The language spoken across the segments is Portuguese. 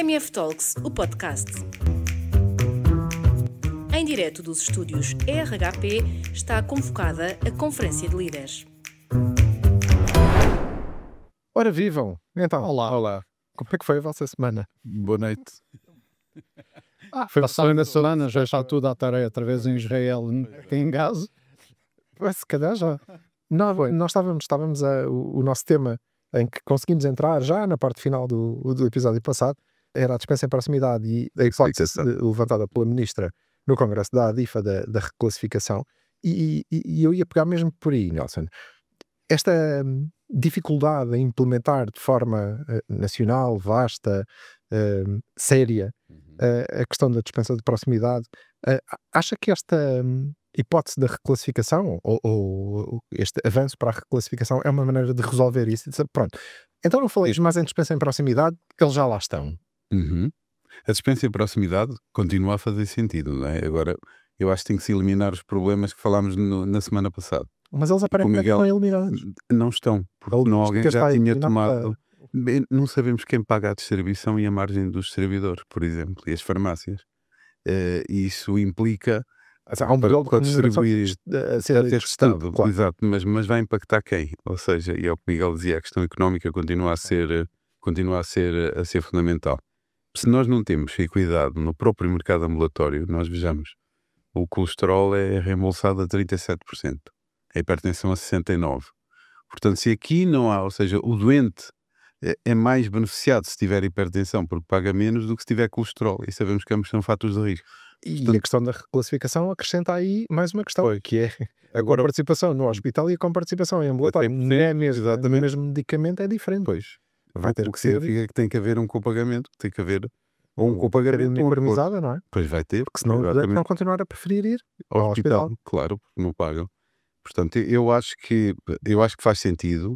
MF Talks, o podcast. Em direto dos estúdios RHP está convocada a Conferência de Líderes. Ora, vivam! Então, Olá. como é que foi a vossa semana? Boa noite. Foi Passando na semana, já está tudo à tarefa outra vez em Israel, em Gaza. Se calhar já. Nós estávamos o nosso tema em que conseguimos entrar já na parte final do episódio passado, era a dispensa em proximidade e a hipótese levantada pela ministra no Congresso da ADIFA da reclassificação. E eu ia pegar mesmo por aí, Nelson. Esta dificuldade em implementar de forma nacional, vasta, séria, a questão da dispensa de proximidade, acha que esta hipótese da reclassificação ou este avanço para a reclassificação é uma maneira de resolver isso e dizer, pronto, então não falei mais em dispensa em proximidade, eles já lá estão. A dispensa em proximidade continua a fazer sentido, não é? Agora, eu acho que tem que se eliminar os problemas que falámos na semana passada. Mas eles aparentemente estão eliminados. Não estão, porque não alguém já tinha tomado. Não sabemos quem paga a distribuição e a margem dos distribuidores, por exemplo, e as farmácias. E isso implica há um modelo para distribuir a ser testado, claro. Exato, mas vai impactar quem? Ou seja, e é o que Miguel dizia, a questão económica continua a ser fundamental. Se nós não temos cuidado no próprio mercado ambulatório, nós vejamos, o colesterol é reembolsado a 37%, a hipertensão a 69%. Portanto, se aqui não há, ou seja, o doente é mais beneficiado se tiver hipertensão, porque paga menos do que se tiver colesterol, e sabemos que ambos são fatores de risco. E portanto, a questão da reclassificação acrescenta aí mais uma questão, que é a comparticipação no hospital e a comparticipação em ambulatório. Não é mesmo, o mesmo medicamento é diferente. Pois. Vai ter o que significa que tem que haver um copagamento, tem que haver um copagamento uniformizado, não é? Pois vai ter. Porque senão vão continuar a preferir ir ao hospital. Claro, porque não pagam. Portanto, eu acho que faz sentido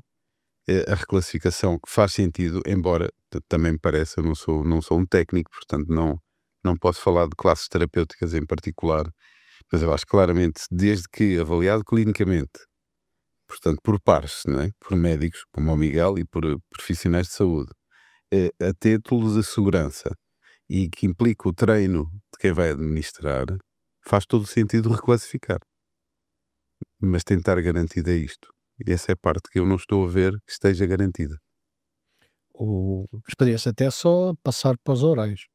a reclassificação, faz sentido, embora também me pareça, eu não sou um técnico, portanto não posso falar de classes terapêuticas em particular, mas eu acho claramente, desde que avaliado clinicamente, portanto por pares, não é? Por médicos, como o Miguel, e por profissionais de saúde, a título de segurança, e que implica o treino de quem vai administrar, faz todo o sentido reclassificar. Mas tentar garantir isto. E essa é a parte que eu não estou a ver que esteja garantida. Mas podia-se até só passar para os horários.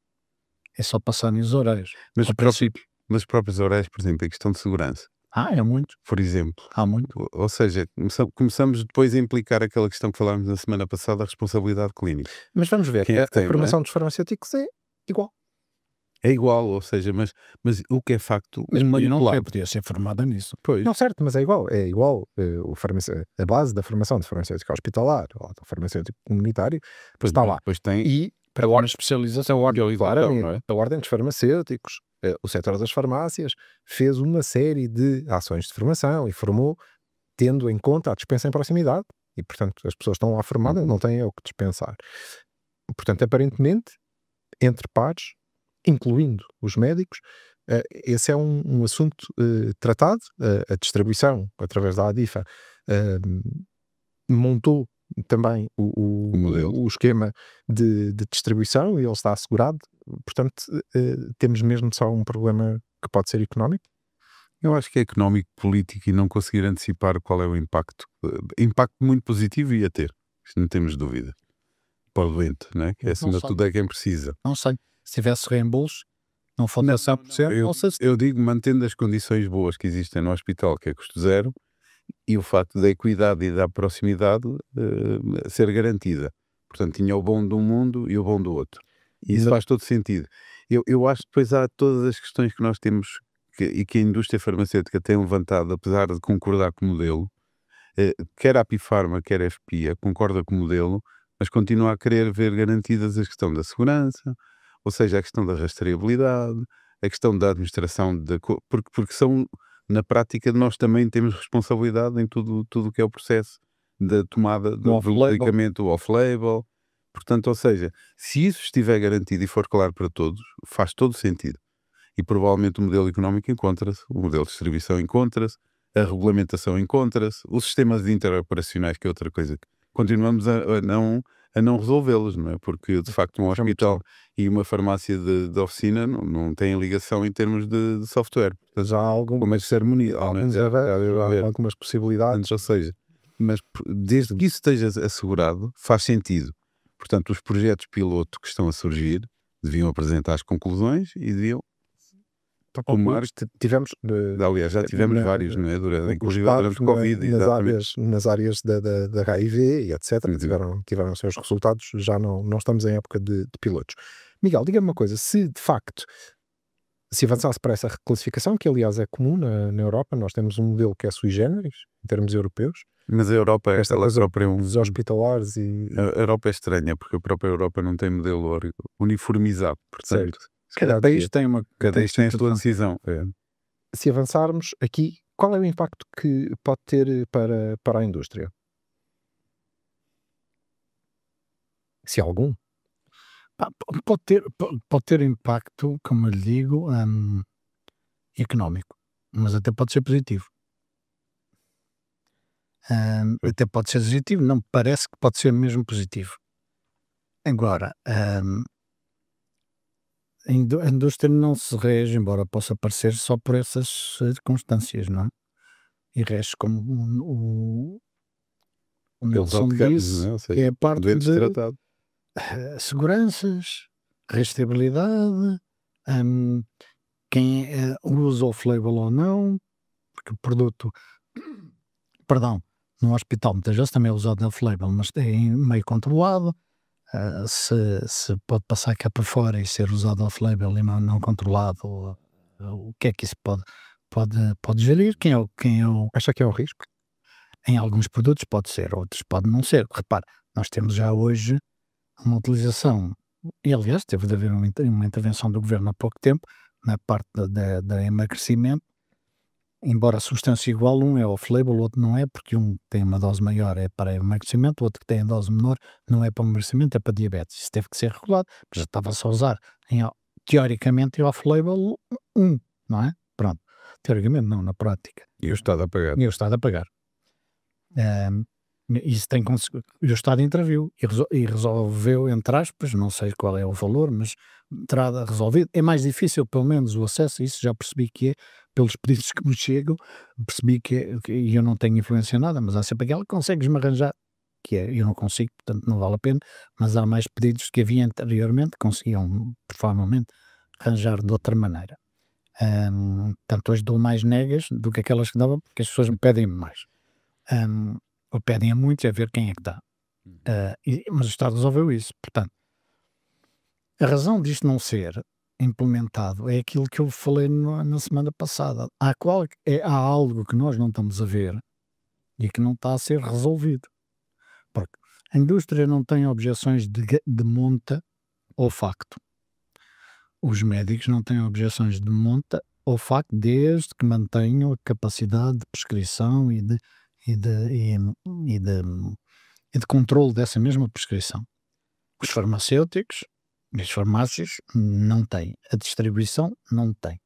É só passar nos horários. Mas os próprios horários, por exemplo, é questão de segurança. É muito. Por exemplo. Há muito. Ou seja, começamos depois a implicar aquela questão que falámos na semana passada, a responsabilidade clínica. Mas vamos ver, a formação dos farmacêuticos é igual. É igual, ou seja, mas o que é facto... Mas não podia ser formada nisso. Pois. Não, certo, mas é igual. É igual a base da formação de farmacêutico hospitalar ou do farmacêutico comunitário, pois está lá. Depois tem... E para a especialização, a ordem dos farmacêuticos, o setor das farmácias, fez uma série de ações de formação e formou tendo em conta a dispensa em proximidade. E, portanto, as pessoas estão lá formadas, não têm o que dispensar. Portanto, aparentemente, entre pares, incluindo os médicos, esse é um assunto tratado. A distribuição, através da ADIFA, montou também o esquema de distribuição e ele está assegurado. Portanto, temos mesmo só um problema que pode ser económico? Eu acho que é económico, político, e não conseguir antecipar qual é o impacto. Impacto muito positivo ia ter, não temos dúvida. Para o doente, não é? Que acima de tudo é quem precisa. Não sei. Se tivesse reembolso, não falta 100%. Eu digo, mantendo as condições boas que existem no hospital, que é custo zero, e o facto da equidade e da proximidade ser garantida. Portanto, tinha o bom de um mundo e o bom do outro. E isso faz todo sentido. Eu acho que depois há todas as questões que nós temos e que a indústria farmacêutica tem levantado, apesar de concordar com o modelo, quer a Apifarma, quer a FPIA, concorda com o modelo, mas continua a querer ver garantidas a questão da segurança, ou seja, a questão da rastreabilidade, a questão da administração, porque são, na prática, nós também temos responsabilidade em tudo o que é o processo da tomada do medicamento off-label. Portanto, ou seja, se isso estiver garantido e for claro para todos, faz todo sentido. E provavelmente o modelo económico encontra-se, o modelo de distribuição encontra-se, a regulamentação encontra-se, os sistemas interoperacionais, que é outra coisa que continuamos a a não resolvê-los, não é? Porque de facto um hospital e uma farmácia de oficina não têm ligação em termos de software. Já há Como é que se harmoniza? algumas possibilidades. Ou seja, mas desde que isso esteja assegurado, faz sentido. Portanto, os projetos piloto que estão a surgir deviam apresentar as conclusões e deviam tomar. Tivemos, Aliás, já tivemos vários, não é? Inclusive durante o Covid. nas áreas da HIV e etc. Tiveram seus resultados. Já não estamos em época de pilotos. Miguel, diga-me uma coisa: se de facto se avançasse para essa reclassificação, que aliás é comum na Europa, nós temos um modelo que é sui generis, em termos europeus. Mas a Europa Esta coisa dos hospitalares a Europa é estranha, porque a própria Europa não tem modelo uniformizado. Portanto, cada país tem a sua decisão. Se avançarmos aqui, qual é o impacto que pode ter para a indústria? Se algum? Pode ter impacto, como eu lhe digo, económico, mas até pode ser positivo. Até pode ser positivo, não me parece que pode ser mesmo positivo. Agora, a indústria não se rege, embora possa parecer, só por essas circunstâncias, não é? E rege como o Nelson disse, que é a parte de seguranças, restabilidade, quem usa off-label ou não, porque o produto, perdão, no hospital muitas vezes também é usado off-label, mas é meio controlado. Se pode passar cá para fora e ser usado off-label e não controlado, o que é que isso pode gerir? Acha que é um risco? Em alguns produtos pode ser, outros pode não ser. Repare, nós temos já hoje uma utilização, e aliás teve de haver uma intervenção do governo há pouco tempo, na parte da emagrecimento, embora a substância igual, um é off-label, o outro não é, porque um tem uma dose maior é para emagrecimento, o outro que tem a dose menor não é para emagrecimento, é para diabetes. Isso teve que ser regulado, porque já estava-se a usar, teoricamente, off-label não é? Pronto. Teoricamente não, na prática. E o Estado a pagar. Isso o Estado interviu e resolveu, entre aspas, não sei qual é o valor, mas entrada resolvido. É mais difícil, pelo menos, o acesso, isso já percebi que é, pelos pedidos que me chegam, percebi e eu não tenho influência nada, mas há sempre aquela que consegues-me arranjar, que é, eu não consigo, portanto não vale a pena, mas há mais pedidos que havia anteriormente, conseguiam, provavelmente, arranjar de outra maneira. Portanto, hoje dou mais negas do que aquelas que dava, porque as pessoas me pedem mais. Ou pedem a muitos, a ver quem é que dá. Mas o Estado resolveu isso. Portanto, a razão disto não ser implementado é aquilo que eu falei na semana passada. Há algo que nós não estamos a ver e que não está a ser resolvido. Porque a indústria não tem objeções de monta ou facto. Os médicos não têm objeções de monta ou facto, desde que mantenham a capacidade de prescrição e de controle dessa mesma prescrição. Os farmacêuticos e as farmácias não têm. A distribuição não tem.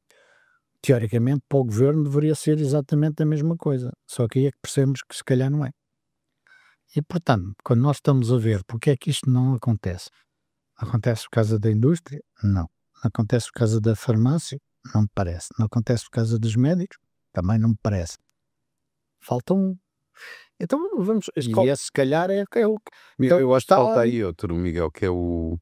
Teoricamente, para o governo deveria ser exatamente a mesma coisa. Só que aí é que percebemos que se calhar não é. E, portanto, quando nós estamos a ver porque é que isto não acontece, acontece por causa da indústria? Não. Acontece por causa da farmácia? Não me parece. Não acontece por causa dos médicos? Também não me parece. Falta um. Então vamos. E esse, se calhar, é o que. Então, eu acho que falta aí outro, Miguel, que é o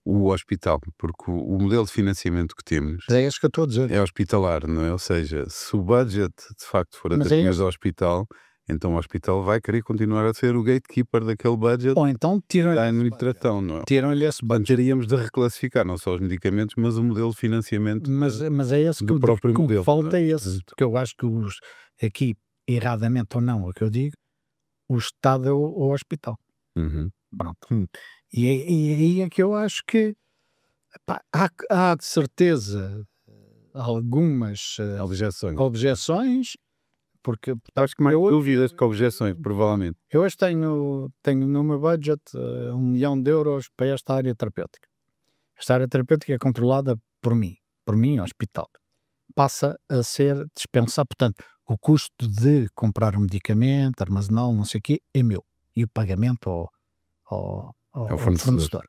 hospital, porque o modelo de financiamento que temos é isso que eu estou a dizer. É hospitalar, não é? Ou seja, se o budget de facto for até do hospital, então o hospital vai querer continuar a ser o gatekeeper daquele budget. Ou então tiram-lhe a administração, não é? Tiram-lhe esse budget. Teríamos de reclassificar não só os medicamentos, mas o modelo de financiamento. Mas é esse do próprio modelo. O que falta é esse, porque eu acho que aqui, erradamente ou não, o que eu digo, o Estado é o hospital. Pronto. E aí é que eu acho que há de certeza algumas objeções, porque acho que mais dúvidas que objeções, provavelmente. Eu hoje tenho no meu budget 1 milhão de euros para esta área terapêutica. Esta área terapêutica é controlada por mim, hospital. Passa a ser dispensado, portanto, o custo de comprar um medicamento, armazená-lo, não sei o quê, é meu. E o pagamento ao ao fornecedor.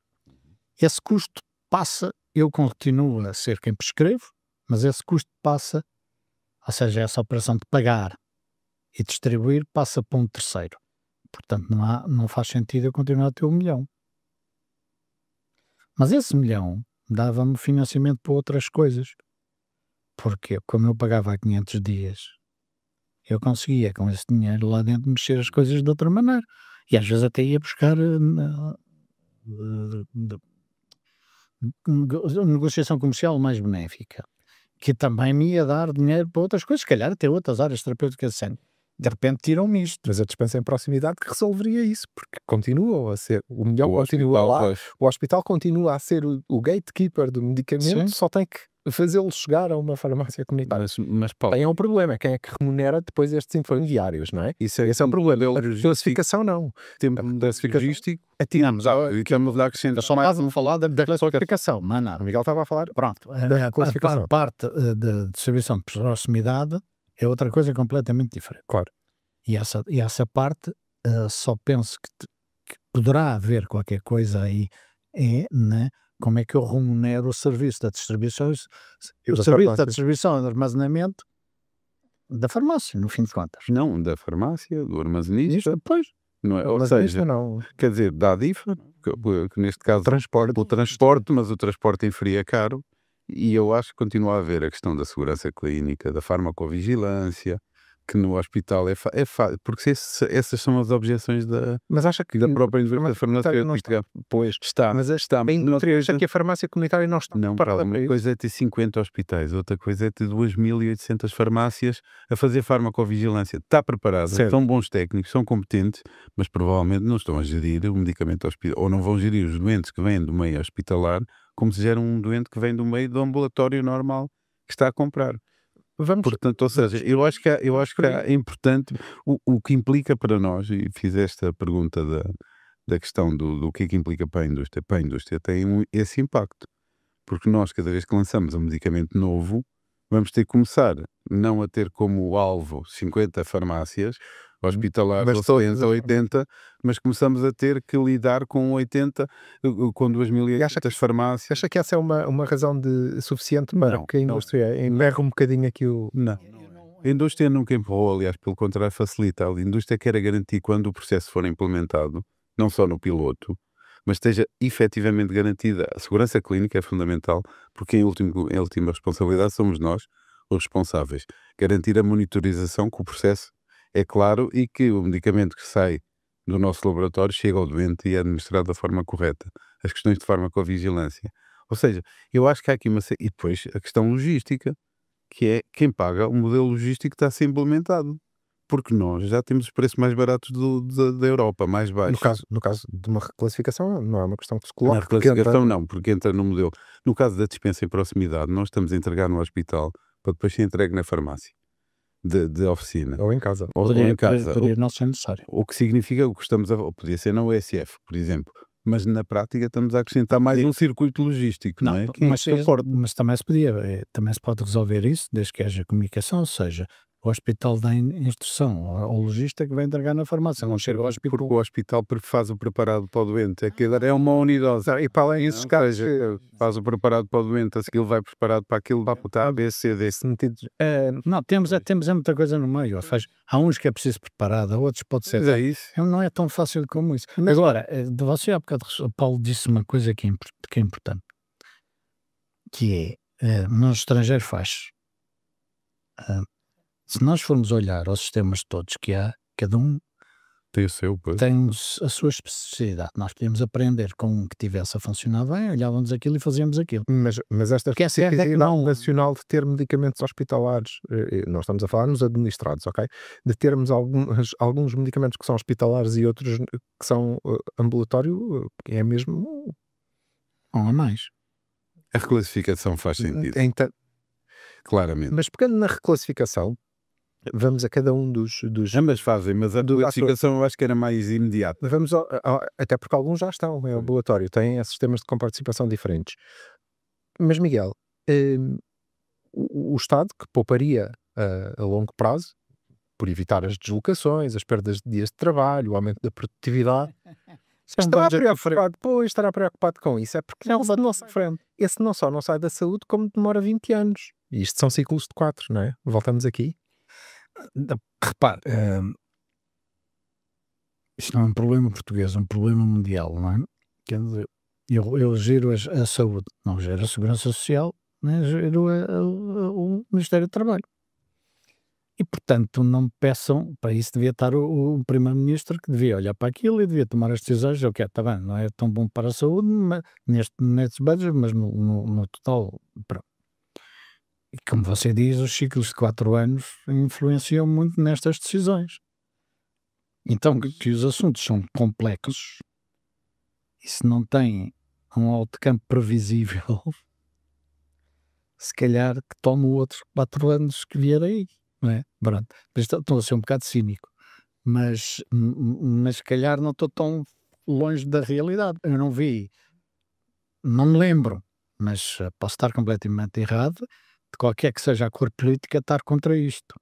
Esse custo passa, eu continuo a ser quem prescrevo, mas esse custo passa, ou seja, essa operação de pagar e distribuir passa para um terceiro. Portanto, não faz sentido eu continuar a ter 1 milhão. Mas esse 1 milhão dava-me financiamento para outras coisas. Porque como eu pagava há 500 dias, eu conseguia com esse dinheiro lá dentro mexer as coisas de outra maneira. E às vezes até ia buscar negociação comercial mais benéfica, que também me ia dar dinheiro para outras coisas, se calhar até outras áreas terapêuticas assim. De repente tiram-me isto. Mas a dispensa em proximidade que resolveria isso, porque continua a ser, o milhão continua lá, o hospital continua a ser o gatekeeper do medicamento, só tem que fazê-lo chegar a uma farmácia comunitária. Mas Paulo, tem um problema, quem é que remunera depois estes intermediários, não é? Esse é o problema. A classificação não. Tempo logístico. Estamos a acrescentar só mais a falar da classificação. O Miguel estava a falar. Pronto, classificação. parte da distribuição de proximidade é outra coisa completamente diferente. Claro. E essa parte só penso que poderá haver qualquer coisa aí, né? Como é que eu remunero o serviço da distribuição, o serviço da distribuição e de armazenamento da farmácia, no fim de contas. Não, da farmácia, do armazenista. Depois. Não é? Ou seja, não. Quer dizer, da DIFA, que neste caso o transporte, mas o transporte em frio é caro, e eu acho que continua a haver a questão da segurança clínica, da farmacovigilância, que no hospital é fácil, porque essas são as objeções da própria indústria farmacêutica. Pois está, mas está. Acha que a farmácia comunitária não está preparada para isso? Uma coisa é ter 50 hospitais, outra coisa é ter 2.800 farmácias a fazer farmacovigilância. Está preparada, são bons técnicos, são competentes, mas provavelmente não estão a gerir o medicamento hospitalar, ou não vão gerir os doentes que vêm do meio hospitalar como se gera um doente que vem do meio do ambulatório normal que está a comprar. Portanto, ou seja, eu acho que é importante o que implica para nós, e fiz esta pergunta da questão do que é que implica para a indústria. Para a indústria tem esse impacto, porque nós, cada vez que lançamos um medicamento novo, vamos ter que começar não a ter como alvo 50 farmácias hospitalares, ou 80, mas começamos a ter que lidar com 80, com 2.800 farmácias. Acha que essa é uma razão suficiente para que a indústria enverre um bocadinho aqui o... Não. A indústria nunca empurrou, aliás, pelo contrário, facilita. A indústria quer garantir, quando o processo for implementado, não só no piloto, mas esteja efetivamente garantida. A segurança clínica é fundamental, porque em última responsabilidade somos nós os responsáveis. Garantir a monitorização, que o processo é claro e que o medicamento que sai do nosso laboratório chega ao doente e é administrado da forma correta. As questões de farmacovigilância. Ou seja, eu acho que há aqui e depois a questão logística, que é quem paga o modelo logístico está a ser implementado. Porque nós já temos os preços mais baratos da Europa, mais baixos. No caso de uma reclassificação, não é uma questão que se coloca. Na reclassificação não, porque entra no modelo. No caso da dispensa em proximidade, nós estamos a entregar no hospital para depois ser entregue na farmácia. De oficina. Ou em casa. Ou em casa. Poderia não ser necessário. O que significa que estamos podia ser na USF, por exemplo. Mas na prática estamos a acrescentar mais um circuito logístico, não é? Mas também se pode resolver isso, desde que haja comunicação, ou seja, o hospital dá instrução ao logista que vai entregar na farmácia, não chega ao hospital. Porque o hospital faz o preparado para o doente, é uma unidade. E para além disso, faz o preparado para o doente, a seguir vai preparado para aquilo, para botar A, B, C, D. Não, temos muita coisa no meio. Há uns que é preciso preparado, há outros pode ser. É isso. Não é tão fácil como isso. Agora, de você há bocado, o Paulo disse uma coisa que é importante, que é, nos estrangeiros faz. Se nós formos olhar aos sistemas todos que há, cada um tem o seu, tem a sua especificidade. Nós podíamos aprender com um que tivesse a funcionar bem, olhávamos aquilo e fazíamos aquilo. Mas esta especificidade nacional de ter medicamentos hospitalares, nós estamos a falar nos administrados, ok? De termos alguns medicamentos que são hospitalares e outros que são ambulatório, é mesmo... Não há mais. A reclassificação faz sentido. Claramente. Mas pegando na reclassificação, vamos a cada um dos... Ambas fazem, mas a reclassificação eu acho que era mais imediata. Vamos até porque alguns já estão em ambulatório, têm sistemas de comparticipação diferentes. Mas, Miguel, o Estado, que pouparia a longo prazo, por evitar as deslocações, as perdas de dias de trabalho, o aumento da produtividade, Estará preocupado, pois, estará preocupado com isso. É porque Não, não sai. esse não só não sai da saúde, como demora 20 anos. E isto são ciclos de 4, não é? Voltamos aqui. Repare, isto não é um problema português, é um problema mundial, não é? Quer dizer, eu giro a saúde, não giro a segurança social, nem giro o Ministério do Trabalho. E, portanto, não me peçam, para isso devia estar o Primeiro-Ministro, que devia olhar para aquilo e devia tomar as decisões. Eu quero, está bem, não é tão bom para a saúde nestes budgets, mas no total, pronto. E como você diz, os ciclos de 4 anos influenciam muito nestas decisões. Então, que os assuntos são complexos e se não têm um outcome previsível, se calhar que tome outros 4 anos que vier aí, não é? Pronto. Estou a ser um bocado cínico, mas se calhar não estou tão longe da realidade. Eu não vi, não me lembro, mas posso estar completamente errado, de qualquer que seja a cor política estar contra isto.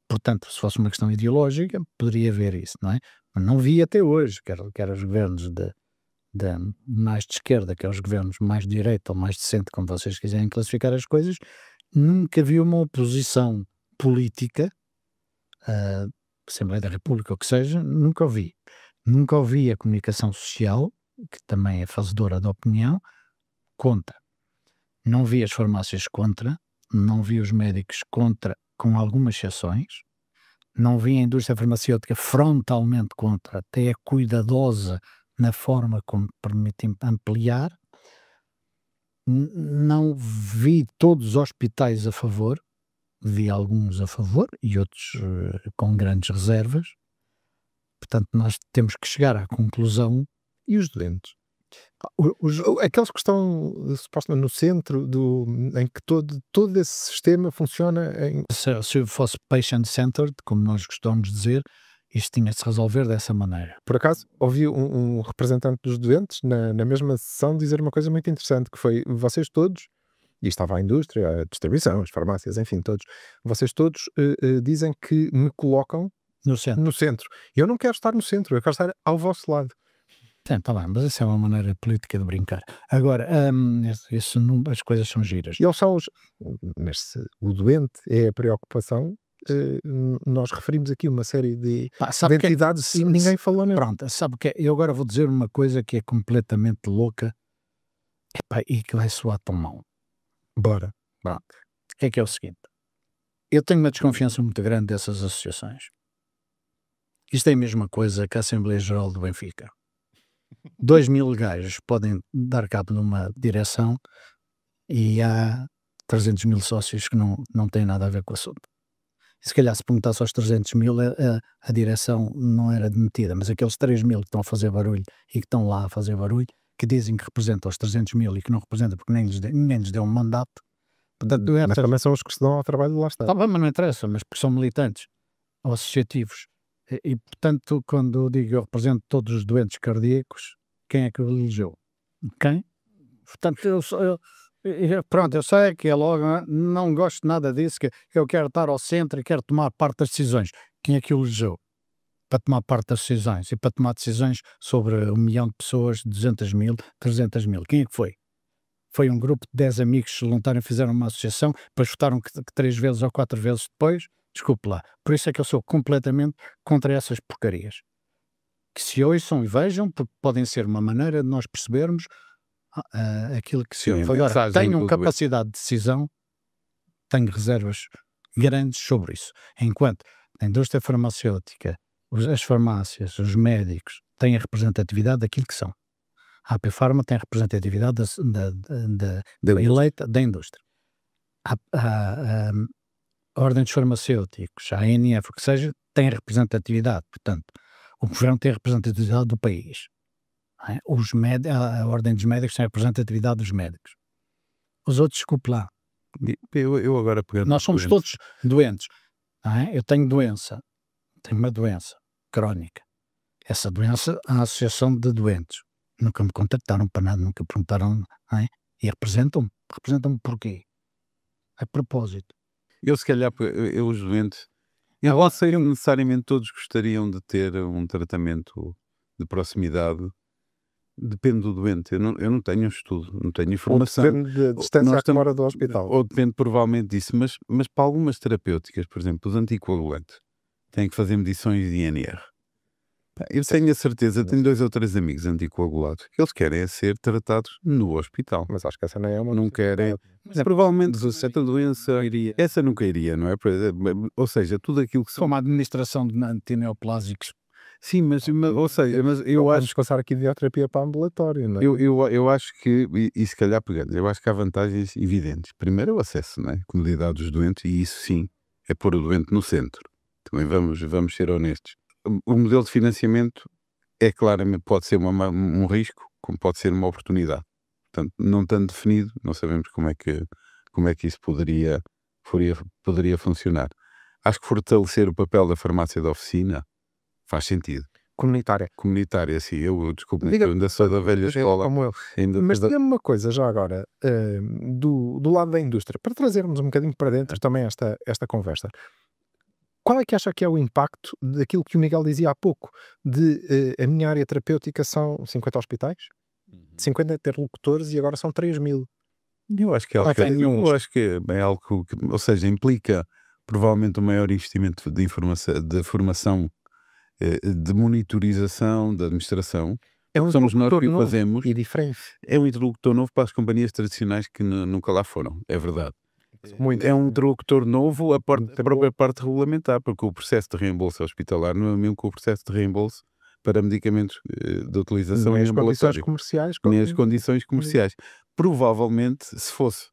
Portanto, se fosse uma questão ideológica, poderia haver isso, não é? Mas não vi até hoje, quer os governos mais de esquerda, quer os governos mais de direita ou mais de centro, como vocês quiserem classificar as coisas, nunca vi uma oposição política, Assembleia da República, ou que seja, nunca ouvi. Nunca ouvi a comunicação social, que também é fazedora da opinião, contra. Não vi as farmácias contra, não vi os médicos contra, com algumas exceções, não vi a indústria farmacêutica frontalmente contra, até é cuidadosa na forma como permite ampliar, não vi todos os hospitais a favor, vi alguns a favor e outros com grandes reservas, portanto nós temos que chegar à conclusão. E os doentes? Aqueles que estão supostamente no centro em que todo esse sistema funciona em... Se fosse patient-centered, como nós gostamos de dizer, isto tinha de se resolver dessa maneira. Por acaso, ouvi um representante dos doentes na mesma sessão dizer uma coisa muito interessante, que foi, vocês todos, e estava a indústria, a distribuição, as farmácias, enfim, todos, vocês todos dizem que me colocam no centro. E eu não quero estar no centro, eu quero estar ao vosso lado. Está bem, mas essa é uma maneira política de brincar. Agora, as coisas são giras. E eles são mas se o doente é a preocupação, nós referimos aqui uma série de entidades e ninguém falou nele. Pronto, sabe o que é? Eu agora vou dizer uma coisa que é completamente louca e que vai soar tão mal. Bora. Pronto. O que é o seguinte? Eu tenho uma desconfiança muito grande dessas associações. Isto é a mesma coisa que a Assembleia Geral do Benfica. 2.000 gajos podem dar cabo numa direção e há 300.000 sócios que não têm nada a ver com o assunto. E se calhar se perguntasse aos 300.000 a direção não era demitida, mas aqueles 3.000 que estão a fazer barulho e que estão lá a fazer barulho, que dizem que representam os 300.000 e que não representam porque ninguém lhes deu um mandato. Portanto, mas também são os que se dão ao trabalho de lá estar. Tá bem, mas não interessa, mas porque são militantes ou associativos. E, portanto, quando eu digo eu represento todos os doentes cardíacos, quem é que o elegeu? Quem? Portanto, eu sei que é logo, não gosto nada disso, que eu quero estar ao centro e quero tomar parte das decisões. Quem é que o elegeu? Para tomar parte das decisões e para tomar decisões sobre 1 milhão de pessoas, 200.000, 300.000. Quem é que foi? Foi um grupo de 10 amigos que se juntaram e fizeram uma associação, depois votaram que 3 vezes ou 4 vezes depois. Desculpe lá. Por isso é que eu sou completamente contra essas porcarias. Que se ouçam e vejam, porque podem ser uma maneira de nós percebermos aquilo que se ouve. Agora, tenham capacidade de decisão, tenho reservas grandes sobre isso. Enquanto a indústria farmacêutica, as farmácias, os médicos têm a representatividade daquilo que são. A AP Pharma tem a representatividade eleita da indústria. A Ordem dos Farmacêuticos, a ANF, o que seja, tem representatividade. Portanto, o governo tem a representatividade do país. É? A Ordem dos Médicos tem a representatividade dos médicos. Os outros, desculpe lá. Eu agora nós somos todos doentes. É? Eu tenho uma doença crónica. Essa doença, a Associação de Doentes. Nunca me contactaram para nada, nunca perguntaram. É? E representam-me. Representam-me porquê? A propósito. Eu, se calhar, os doentes, não necessariamente todos gostariam de ter um tratamento de proximidade, depende do doente. Eu não tenho um estudo, não tenho informação. Ou depende da distância Nós à demora do hospital. Ou depende provavelmente disso, mas para algumas terapêuticas, por exemplo, os anticoagulantes, têm que fazer medições de INR. Eu tenho a certeza, tenho 2 ou 3 amigos anticoagulados, que eles querem ser tratados no hospital. Mas acho que essa não é uma. Não querem. Mas Provavelmente essa doença iria. essa nunca iria, não é? Ou seja, tudo aquilo que são. Como a administração de antineoplásicos. Sim, ou seja, mas eu Vamos acho passar aqui de bioterapia para ambulatório, não é? eu acho que, e se calhar pegando, eu acho que há vantagens evidentes. Primeiro é o acesso, não é? Comodidade dos doentes, e isso sim, é pôr o doente no centro. Também vamos ser honestos. O modelo de financiamento é claramente, pode ser um risco, como pode ser uma oportunidade. Portanto, não estando definido, não sabemos como é que isso poderia funcionar. Acho que fortalecer o papel da farmácia de oficina faz sentido. Comunitária. Sim. Eu, desculpe, Diga- eu ainda sou da velha escola. Como eu. Ainda, Mas diga-me uma coisa já agora, do lado da indústria, para trazermos um bocadinho para dentro também esta conversa. Qual é que acha que é o impacto daquilo que o Miguel dizia há pouco, de a minha área terapêutica são 50 hospitais, 50 interlocutores e agora são 3.000. Eu acho que é algo eu acho que é algo que, ou seja, implica provavelmente um maior investimento de informação, de formação, de monitorização, da administração. É um Somos nós interlocutor que o novo fazemos. e diferente. É um interlocutor novo para as companhias tradicionais que nunca lá foram, é verdade. Muito. É um interlocutor novo a Muito própria parte regulamentar, porque o processo de reembolso hospitalar não é o mesmo que o processo de reembolso para medicamentos de utilização Nem em as condições ambulatório. comerciais. Nem as condições comerciais. Provavelmente, se fosse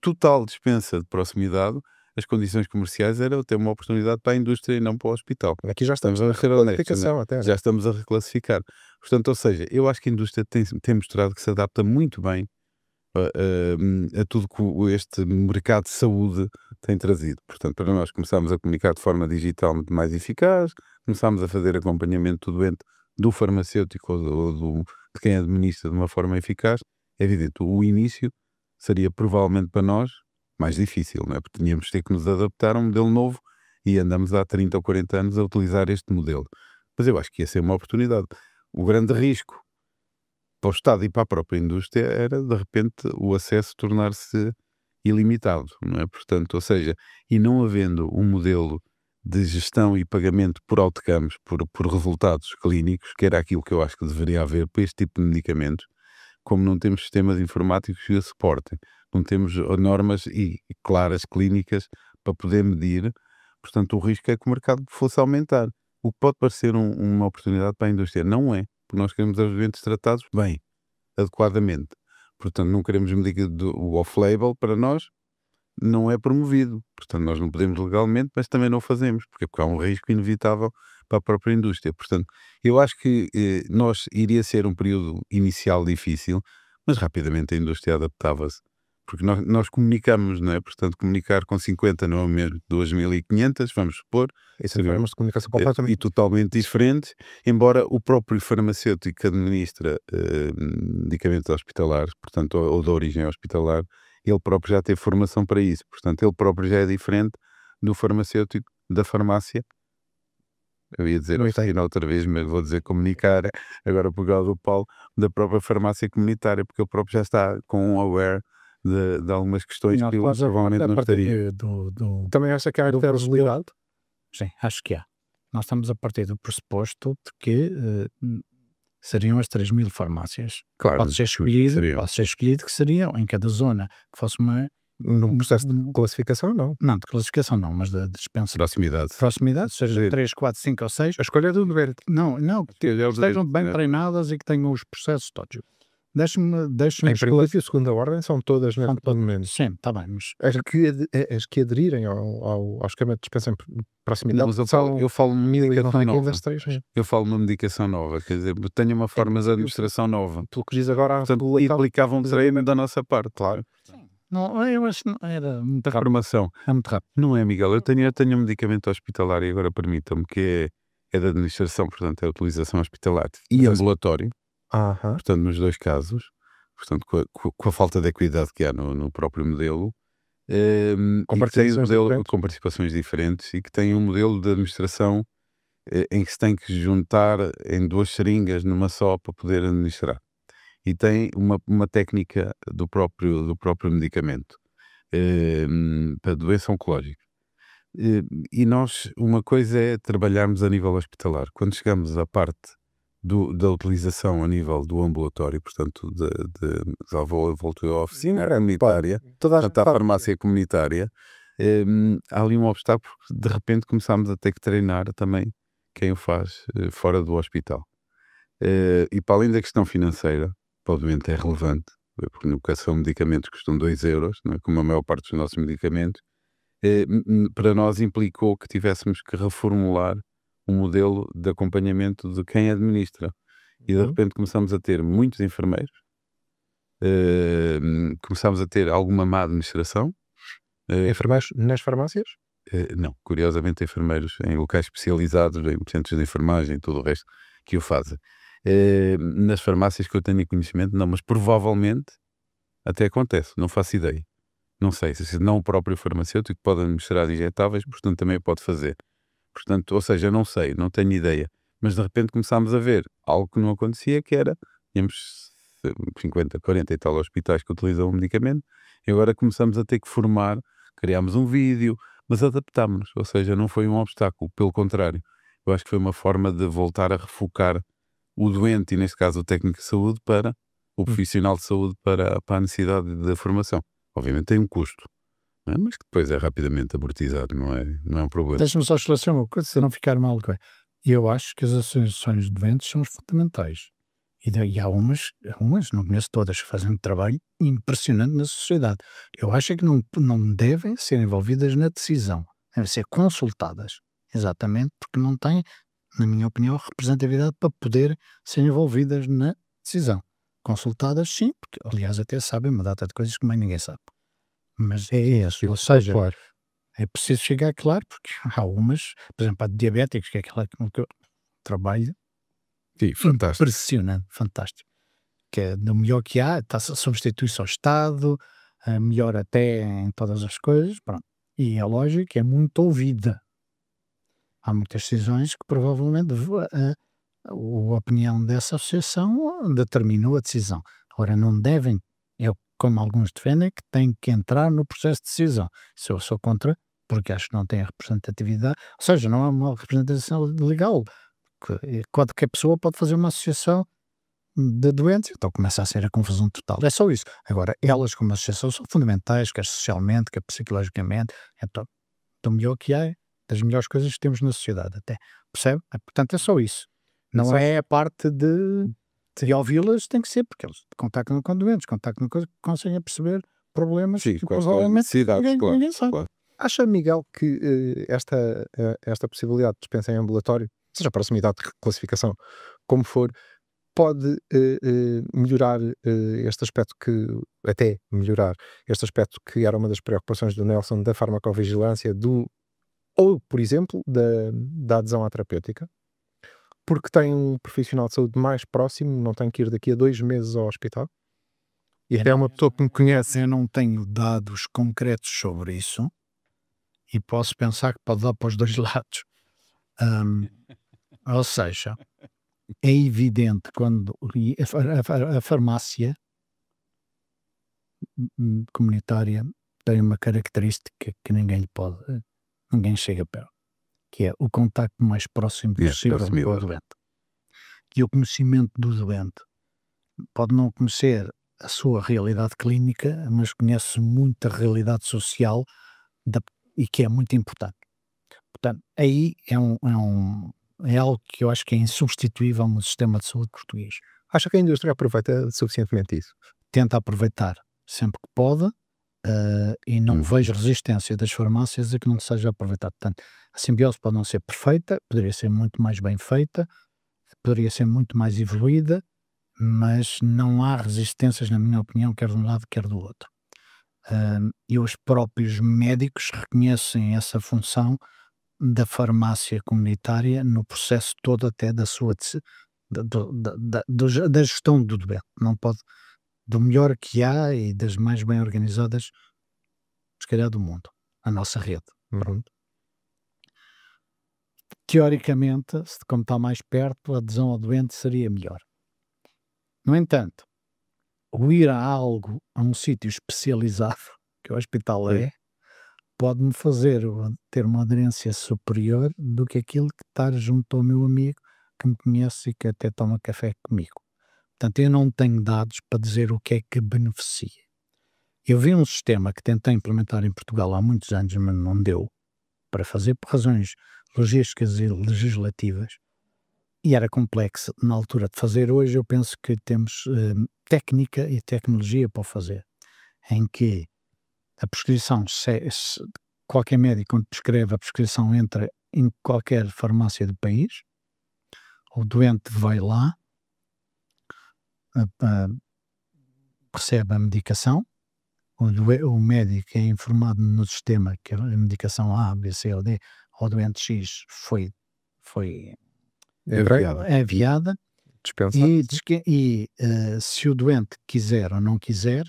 total dispensa de proximidade, as condições comerciais eram ter uma oportunidade para a indústria e não para o hospital. Aqui já estamos Vamos na ser honestos, reclasificação até. Já estamos a reclassificar. Portanto, ou seja, eu acho que a indústria tem mostrado que se adapta muito bem a tudo que este mercado de saúde tem trazido. Portanto, para nós começámos a comunicar de forma digital muito mais eficaz, começámos a fazer acompanhamento do doente, do farmacêutico ou de quem administra de uma forma eficaz. É evidente, o início seria provavelmente para nós mais difícil, não é? Porque tínhamos de ter que nos adaptar a um modelo novo e andamos há 30 ou 40 anos a utilizar este modelo. Mas eu acho que ia ser uma oportunidade. O grande risco para o Estado e para a própria indústria era, de repente, o acesso tornar-se ilimitado, não é? Portanto, ou seja, e não havendo um modelo de gestão e pagamento por outcomes, por resultados clínicos, que era aquilo que eu acho que deveria haver para este tipo de medicamentos, como não temos sistemas informáticos que o suportem, não temos normas e claras clínicas para poder medir, portanto, o risco é que o mercado fosse aumentar. O que pode parecer uma oportunidade para a indústria, não é. Porque nós queremos os doentes tratados bem, adequadamente. Portanto, não queremos o off-label, para nós não é promovido. Portanto, nós não podemos legalmente, mas também não fazemos, porque há um risco inevitável para a própria indústria. Portanto, eu acho que iria ser um período inicial difícil, mas rapidamente a indústria adaptava-se. Porque nós comunicamos, não é? Portanto, comunicar com 50 não é o mesmo 2.500, vamos supor. Isso é formas de comunicação E completamente. totalmente diferentes, embora o próprio farmacêutico que administra medicamentos hospitalares, portanto, ou de origem hospitalar, ele próprio já teve formação para isso. Portanto, ele próprio já é diferente do farmacêutico da farmácia. Eu ia dizer oficina outra vez, mas vou dizer comunicar, agora por causa do Paulo, da própria farmácia comunitária, porque ele próprio já está com um aware de algumas questões que ele provavelmente não estaria. Também acha que há heterogeneidade? Sim, acho que há. Nós estamos a partir do pressuposto de que seriam as 3.000 farmácias. Claro, Pode ser escolhido que seriam em cada zona que fosse uma. Num processo de classificação, não. Não, de classificação não, mas de dispensa. Proximidade. Seja 3, 4, 5 ou 6. A escolha é do dever. Não, que estejam bem treinadas e que tenham os processos todos. Deixe-me Em primeira e segunda ordem são todas neste momento. Sim, está bem, mas As que aderirem ao esquema de dispensa em proximidade Mas são eu falo uma medicação nova. 3.000. Eu falo uma medicação nova, quer dizer, tenho uma forma de administração nova. Pelo que diz agora, Portanto, implicavam treino da nossa parte. claro. não, eu acho que não, era muito rápido. Formação. É muito rápido. Não é, Miguel? Eu tenho um medicamento hospitalar e agora permitam-me que é da administração, portanto, é a utilização hospitalar e ambulatório, portanto, nos dois casos, portanto, com a falta de equidade que há no próprio modelo, Com e que tem um participações modelo diferentes. com participações diferentes e que tem um modelo de administração em que se tem que juntar em 2 seringas numa só para poder administrar. E tem uma técnica do próprio medicamento para doença oncológica. E nós, uma coisa é trabalharmos a nível hospitalar. Quando chegamos à parte da utilização a nível do ambulatório, portanto, já voltou à oficina comunitária, portanto, à farmácia comunitária, há ali um obstáculo, porque de repente começámos a ter que treinar também quem o faz fora do hospital. E para além da questão financeira, obviamente é relevante, porque nunca são medicamentos que custam 2 euros, não é? Como a maior parte dos nossos medicamentos, para nós implicou que tivéssemos que reformular um modelo de acompanhamento de quem administra. E de repente começamos a ter muitos enfermeiros, começámos a ter alguma má administração. Enfermeiros nas farmácias? Não, curiosamente enfermeiros em locais especializados, em centros de enfermagem e tudo o resto que o fazem. Nas farmácias que eu tenho conhecimento, não, mas provavelmente até acontece, não faço ideia. Não sei, se não o próprio farmacêutico pode administrar injetáveis, portanto também pode fazer. Portanto, ou seja, não sei, não tenho ideia. Mas de repente começámos a ver algo que não acontecia, que era, tínhamos 50, 40 e tal hospitais que utilizam o medicamento, e agora começamos a ter que formar, criámos um vídeo, mas adaptámos-nos, ou seja, não foi um obstáculo, pelo contrário. Eu acho que foi uma forma de voltar a refocar o doente, e neste caso o técnico de saúde, para o profissional de saúde, para a necessidade da formação. Obviamente tem um custo, não é? Mas que depois é rapidamente amortizado, não é um problema. Deixa-me só esclarecer uma coisa, se não ficar mal. Eu acho que as associações de doentes são fundamentais. E há umas, não conheço todas, que fazem um trabalho impressionante na sociedade. Eu acho que não devem ser envolvidas na decisão, devem ser consultadas, exatamente, porque não têm, na minha opinião, representatividade para poder ser envolvidas na decisão. Consultadas, sim, porque aliás até sabem uma data de coisas que mais ninguém sabe. Mas é isso, ou seja, é preciso chegar claro, porque há umas, por exemplo, a de diabéticos, que é aquela que eu trabalho, Sim, fantástico. impressionante, fantástico, que é do melhor que há, substitui-se ao Estado, melhor até em todas as coisas, pronto. E é lógico que é muito ouvida. Há muitas decisões que provavelmente a opinião dessa associação determinou a decisão. Agora, não devem, como alguns defendem, que têm que entrar no processo de decisão. Se eu sou contra, porque acho que não tem a representatividade, ou seja, não há uma representação legal. Qualquer pessoa pode fazer uma associação de doentes, então começa a ser a confusão total. É só isso. Agora, elas como associação são fundamentais, quer socialmente, quer psicologicamente, então, do melhor que há, das melhores coisas que temos na sociedade até. Percebe? Portanto, é só isso. Não é a parte de ouvi-las, tem que ser, porque eles contactam com doentes, contactam com coisas que conseguem perceber problemas que provavelmente ninguém sabe. Claro. Acha, Miguel, que esta possibilidade de dispensa em ambulatório, seja proximidade de classificação, como for, pode melhorar este aspecto até melhorar este aspecto que era uma das preocupações do Nelson, da farmacovigilância, ou, por exemplo, da adesão à terapêutica? Porque tem um profissional de saúde mais próximo, não tem que ir daqui a 2 meses ao hospital? E até é uma pessoa que me conhece. Eu não tenho dados concretos sobre isso e posso pensar que pode dar para os dois lados. Ou seja, é evidente quando a farmácia comunitária tem uma característica que ninguém chega perto, que é o contacto mais próximo possível com o doente. E o conhecimento do doente pode não conhecer a sua realidade clínica, mas conhece muito a realidade social e que é muito importante. Portanto, aí é algo que eu acho que é insubstituível no sistema de saúde português. Acha que a indústria aproveita suficientemente isso? Tenta aproveitar sempre que pode e não vejo resistência das farmácias a que não seja aproveitado. Portanto, a simbiose pode não ser perfeita, poderia ser muito mais bem feita, poderia ser muito mais evoluída, mas não há resistências, na minha opinião, quer de um lado, quer do outro. E os próprios médicos reconhecem essa função da farmácia comunitária no processo todo até da sua da gestão do doente. Não pode, do melhor que há e das mais bem organizadas, se calhar, do mundo, a nossa rede. teoricamente, como está mais perto, a adesão ao doente seria melhor. No entanto, o ir a um sítio especializado, que o hospital é, pode-me fazer ter uma aderência superior do que aquilo que estar junto ao meu amigo que me conhece e que até toma café comigo. Portanto, eu não tenho dados para dizer o que é que beneficia. Eu vi um sistema que tentei implementar em Portugal há muitos anos, mas não deu, para fazer por razões logísticas e legislativas, e era complexo na altura de fazer. Hoje eu penso que temos técnica e tecnologia para o fazer, em que a prescrição, qualquer médico quando prescreve a prescrição entra em qualquer farmácia do país, o doente vai lá, recebe a medicação, o médico é informado no sistema que a medicação A, B, C ou D ao doente X foi enviada e se o doente quiser ou não quiser,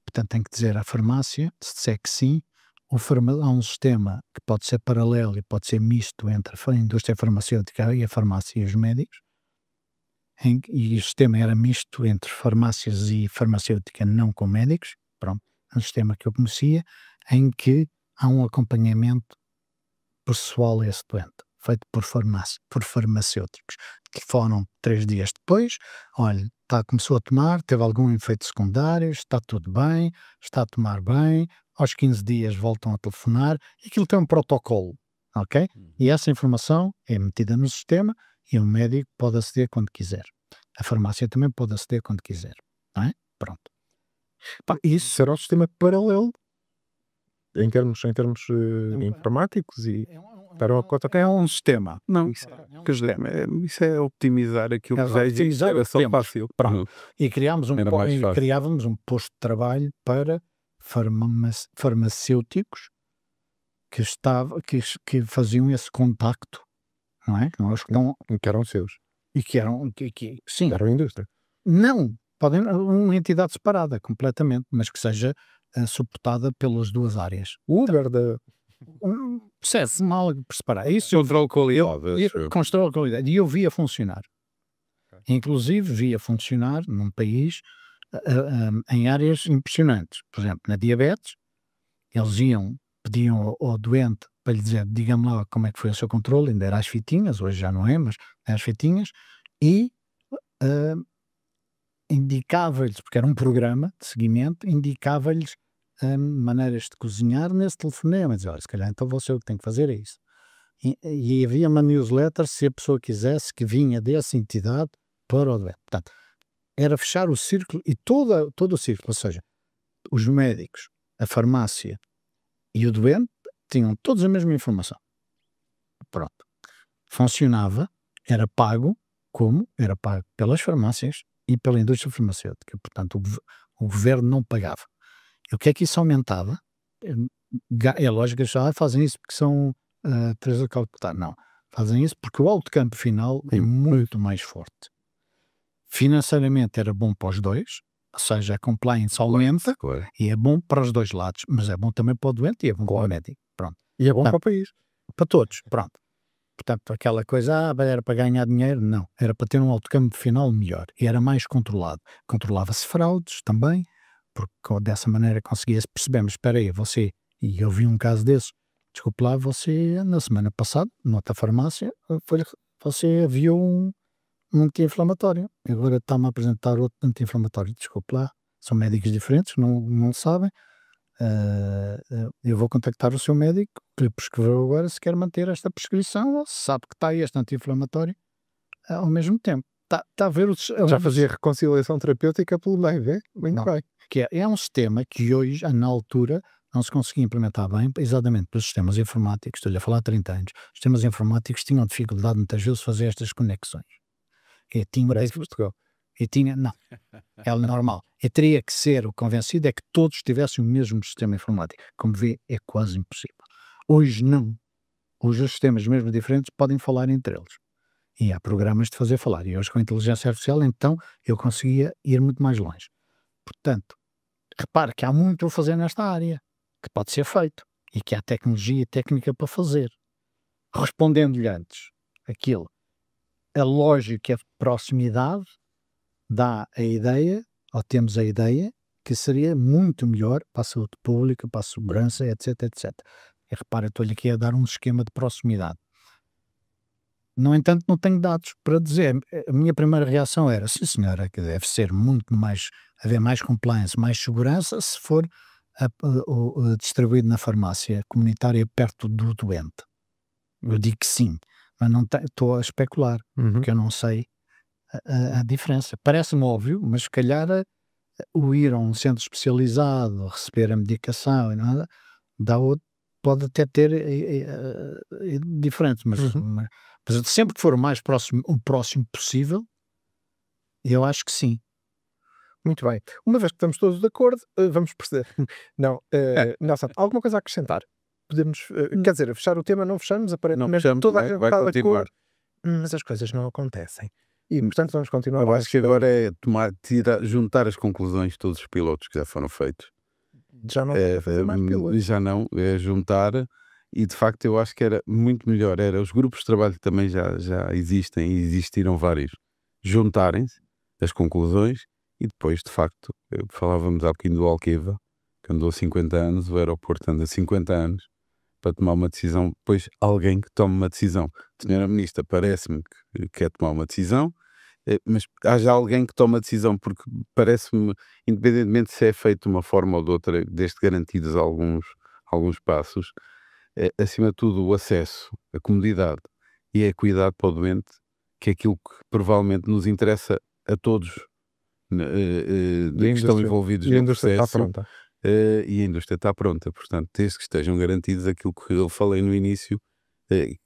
portanto tem que dizer à farmácia, se disser que sim, há um sistema que pode ser paralelo e pode ser misto entre a indústria farmacêutica e a farmácia e os médicos, e o sistema era misto entre farmácias e farmacêutica não com médicos, pronto, um sistema que eu conhecia, em que há um acompanhamento pessoal a esse doente, feito por farmacêuticos, que foram 3 dias depois, olha, começou a tomar, teve algum efeito secundário, está tudo bem, está a tomar bem, aos 15 dias voltam a telefonar, e aquilo tem um protocolo, ok? E essa informação é metida no sistema e o médico pode aceder quando quiser. A farmácia também pode aceder quando quiser, não é? Pronto. Isso será um sistema paralelo em termos informáticos e para uma conta É um sistema. Não, isso é optimizar aquilo que já existe. Era só fácil. Pronto. E criávamos um posto de trabalho para farmacêuticos que faziam esse contacto, não é? que eram seus. E que eram, sim. Eram indústria. Não, podem uma entidade separada completamente, mas que seja suportada pelas duas áreas. O Uber da... processo mal por separar. Isso controle qualidade. Controle qualidade. E eu via funcionar. Inclusive via funcionar num país em áreas impressionantes. Por exemplo, na diabetes, eles pediam ao doente para lhe dizer, diga-me lá como é que foi o seu controle, ainda era às fitinhas, hoje já não é, mas é às fitinhas, e indicava-lhes, porque era um programa de seguimento, indicava-lhes maneiras de cozinhar nesse telefonema, dizia, olha, se calhar então você o que tem que fazer é isso. E havia uma newsletter, se a pessoa quisesse, que vinha dessa entidade para o doente. Portanto, era fechar o círculo e todo o círculo, ou seja, os médicos, a farmácia e o doente tinham todos a mesma informação. Pronto. Funcionava, era pago, como? Era pago pelas farmácias e pela indústria farmacêutica. Portanto, o governo não pagava. E o que é que isso aumentava? É lógico que já fazem isso porque são três a calcular. Não. Fazem isso porque o outcome final é muito mais forte. Financeiramente era bom para os dois, ou seja, a compliance aumenta e é bom para os dois lados, mas é bom também para o doente e é bom para o médico. Pronto. E é bom para o país. Para todos, pronto. Portanto, aquela coisa, era para ganhar dinheiro, não. Era para ter um outcome final melhor e era mais controlado. Controlava-se fraudes também, porque dessa maneira conseguia-se perceber, mas espera aí, você, e eu vi um caso desses, desculpe lá, você, na semana passada, noutra farmácia, você viu um anti-inflamatório, agora está-me a apresentar outro anti-inflamatório, desculpe lá, são médicos diferentes, não sabem, eu vou contactar o seu médico que lhe prescreveu agora se quer manter esta prescrição ou se sabe que está este anti-inflamatório ao mesmo tempo. Está a ver já fazia reconciliação terapêutica pelo meio, vê? Muito bem. Que é um sistema que hoje, na altura, não se conseguia implementar bem, exatamente pelos sistemas informáticos, estou-lhe a falar há 30 anos, os sistemas informáticos tinham dificuldade muitas vezes de fazer estas conexões. Não, é normal. Eu teria que ser convencido é que todos tivessem o mesmo sistema informático. Como vê, é quase impossível. Hoje não. Hoje os sistemas mesmo diferentes podem falar entre eles. E há programas de fazer falar. E hoje com a inteligência artificial, então, eu conseguia ir muito mais longe. Portanto, repare que há muito a fazer nesta área, que pode ser feito. E que há tecnologia e técnica para fazer. respondendo-lhe antes aquilo, a lógica de proximidade dá a ideia, ou temos a ideia, que seria muito melhor para a saúde pública, para a segurança, etc, etc. E repara, estou-lhe aqui a dar um esquema de proximidade. No entanto, não tenho dados para dizer. A minha primeira reação era, sim senhora, que deve ser muito mais, haver mais compliance, mais segurança, se for distribuído na farmácia comunitária perto do doente. Eu digo que sim, mas não estou a especular, porque eu não sei a diferença. Parece-me óbvio, mas se calhar o ir a um centro especializado, receber a medicação e nada, pode até ter diferente, mas sempre que for o mais próximo, o próximo possível, eu acho que sim. Muito bem. Uma vez que estamos todos de acordo, vamos proceder. Não, Nelson, alguma coisa a acrescentar? Podemos, quer dizer, fechar o tema, não fechamos, aparentemente fechamos, toda a gente vai está de continuar. acordo, mas as coisas não acontecem. E, portanto, vamos continuar. Eu acho que agora é juntar as conclusões de todos os pilotos que já foram feitos. Já não mais pilotos. Já não, é juntar, e de facto eu acho que era muito melhor, os grupos de trabalho que também já existem, e existiram vários, juntarem-se as conclusões, e depois, de facto, falávamos há bocadinho do Alqueva, que andou 50 anos, o aeroporto anda 50 anos, para tomar uma decisão, depois alguém que tome uma decisão. A senhora Ministra parece-me que quer tomar uma decisão, mas haja alguém que tome a decisão, porque parece-me, independentemente se é feito de uma forma ou de outra, desde garantidos alguns passos, acima de tudo o acesso, a comodidade e a equidade para o doente, que é aquilo que provavelmente nos interessa a todos que estão envolvidos no processo. Está pronta. E a indústria está pronta, portanto, desde que estejam garantidos aquilo que eu falei no início,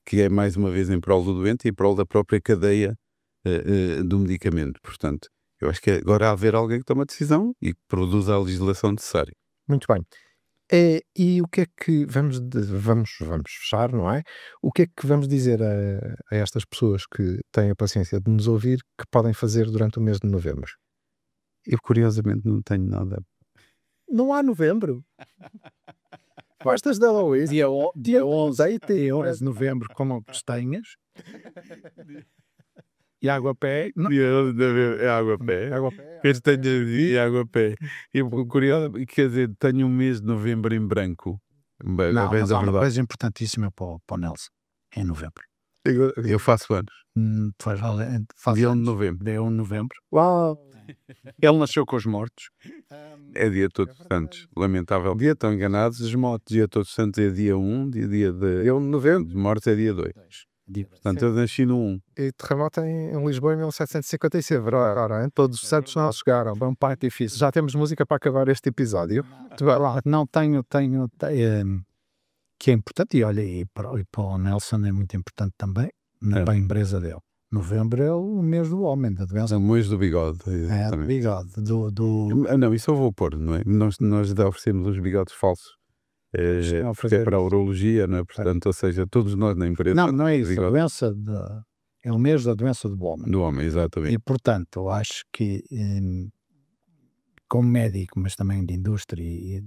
que é mais uma vez em prol do doente e em prol da própria cadeia do medicamento. Portanto, eu acho que agora há haver alguém que toma a decisão e que produza a legislação necessária. Muito bem. E o que é que vamos fechar, não é? O que é que vamos dizer a estas pessoas que têm a paciência de nos ouvir, que podem fazer durante o mês de novembro? Eu, curiosamente, não tenho nada. Não há novembro. Festas da Luís. Dia 11 de novembro, como castanhas. E água-pé. É água-pé. Castanhas e água-pé. E curioso, quer dizer, tenho um mês de novembro em branco. Não, mas há uma coisa importantíssima para o Nelson. É em novembro. Eu faço anos. Dia 1 de novembro. Dia 1 de novembro. Uau! Ele nasceu com os mortos. É dia Todos Santos. Lamentável dia, estão enganados. Os mortos, dia Todos Santos é dia 1, dia de 1 de novembro. Os mortos é dia 2. Portanto, eu nasci no 1. E terremoto em Lisboa em 1756. Ora, todos os santos não chegaram. Bom, pai, difícil. Já temos música para acabar este episódio. Não, tenho que é importante, e olha, e para o Nelson é muito importante também, para a empresa dele. Novembro é o mês do homem, da doença. É o mês do bigode. É, do bigode. Não, isso eu vou pôr, não é? Nós oferecemos os bigodes falsos. É para a urologia, não é? Portanto, ou seja, todos nós na empresa. Não é isso. A doença é o mês da doença do homem. Do homem, exatamente. E, portanto, eu acho que, como médico, mas também de indústria e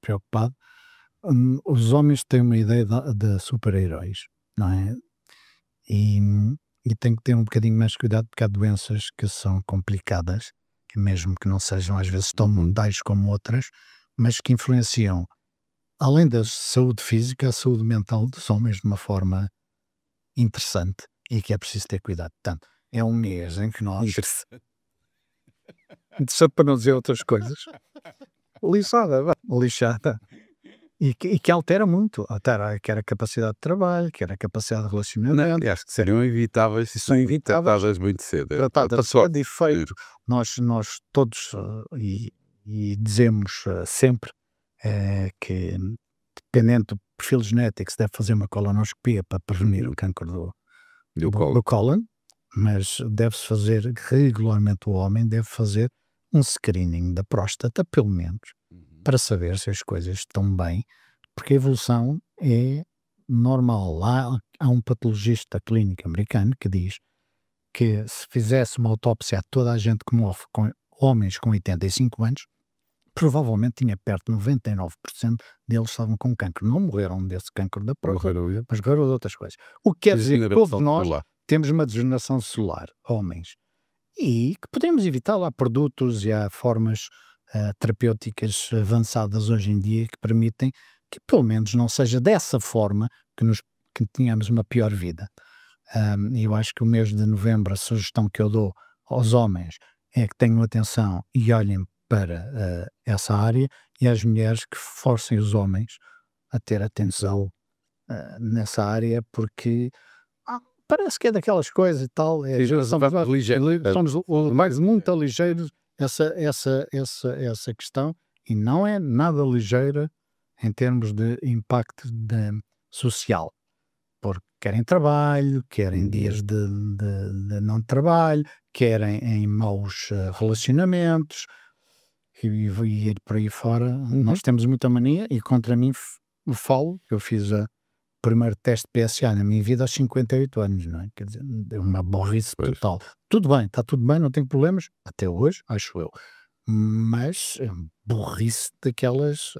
preocupado, os homens têm uma ideia de super-heróis, não é? E tem que ter um bocadinho mais cuidado, porque há doenças que são complicadas, que mesmo que não sejam às vezes tão mundanas como outras, mas que influenciam, além da saúde física, a saúde mental dos homens de uma forma interessante e que é preciso ter cuidado. Portanto, é um mês em que nós... Interessante para não dizer outras coisas. Lixada. E que altera muito, quer a capacidade de trabalho, quer a capacidade de relacionamento. Acho que seriam evitáveis se são tratadas muito cedo. Tratadas de efeito. Nós todos, e dizemos sempre que, dependendo do perfil genético, se deve fazer uma colonoscopia para prevenir o câncer do cólon, mas deve-se fazer regularmente, o homem deve fazer um screening da próstata, pelo menos, para saber se as coisas estão bem, porque a evolução é normal. Há um patologista clínico americano que diz que se fizesse uma autópsia a toda a gente que morre, com homens com 85 anos, provavelmente tinha perto de 99% deles estavam com cancro. Não morreram desse cancro da próstata, mas morreram de outras coisas. O que quer dizer que todos nós temos uma degeneração celular, homens, e que podemos evitar. Há produtos e há formas terapêuticas avançadas hoje em dia que permitem que pelo menos não seja dessa forma que tenhamos uma pior vida. Eu acho que o mês de novembro, a sugestão que eu dou aos homens é que tenham atenção e olhem para essa área, e às mulheres que forcem os homens a ter atenção nessa área, porque parece que é daquelas coisas e tal, somos mais muito ligeiros essa questão, e não é nada ligeira em termos de impacto social, porque querem trabalho, querem dias de não trabalho, querem em maus relacionamentos, e ir por aí fora. Nós temos muita mania, e contra mim falo, eu fiz o primeiro teste PSA na minha vida aos 58 anos, não é? Quer dizer, é uma burrice total. Tudo bem, está tudo bem, não tenho problemas, até hoje, acho eu, mas é uma burrice daquelas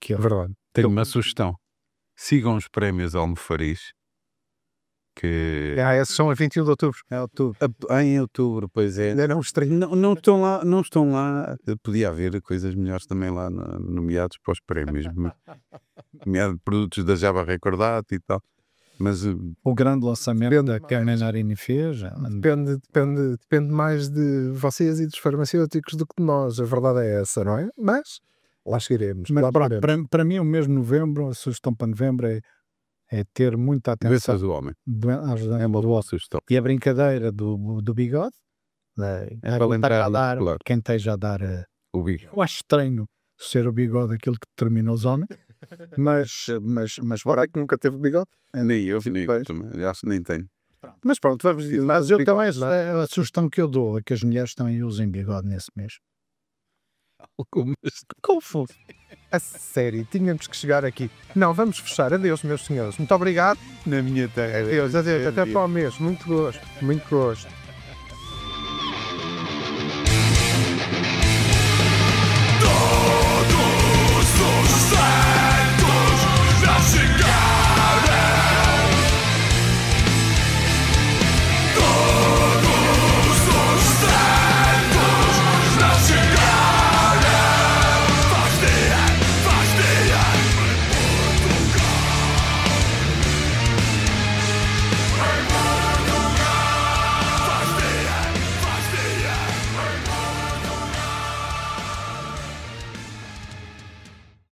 que é verdade. Tenho uma sugestão: sigam os prémios Almofariz, que esses são a 21 de outubro. Em outubro, pois é. Ainda não estranho. Não estão lá. Podia haver coisas melhores também lá nomeados para os prémios, nomeado produtos da Java Recordado e tal. Mas o grande lançamento da Carmen Narini fez depende mais de vocês e dos farmacêuticos do que de nós. A verdade é essa, não é? Mas lá chegaremos. Mas para mim, o mês de novembro, a sugestão para novembro é ter muita atenção. Doenças do homem. É uma boa sugestão. E a brincadeira do bigode, quem esteja a dar o bigode. Eu acho estranho ser o bigode aquilo que determina os homens, mas Bora que nunca teve bigode. Nem eu também, acho que nem tenho. Mas pronto, vamos dizer. Mas eu também, a sugestão que eu dou é que as mulheres também usem bigode nesse mês. Como foi? A sério, tínhamos que chegar aqui. Não, vamos fechar. Adeus, meus senhores. Muito obrigado. Na minha terra. Adeus. Até para o mês. Muito gosto.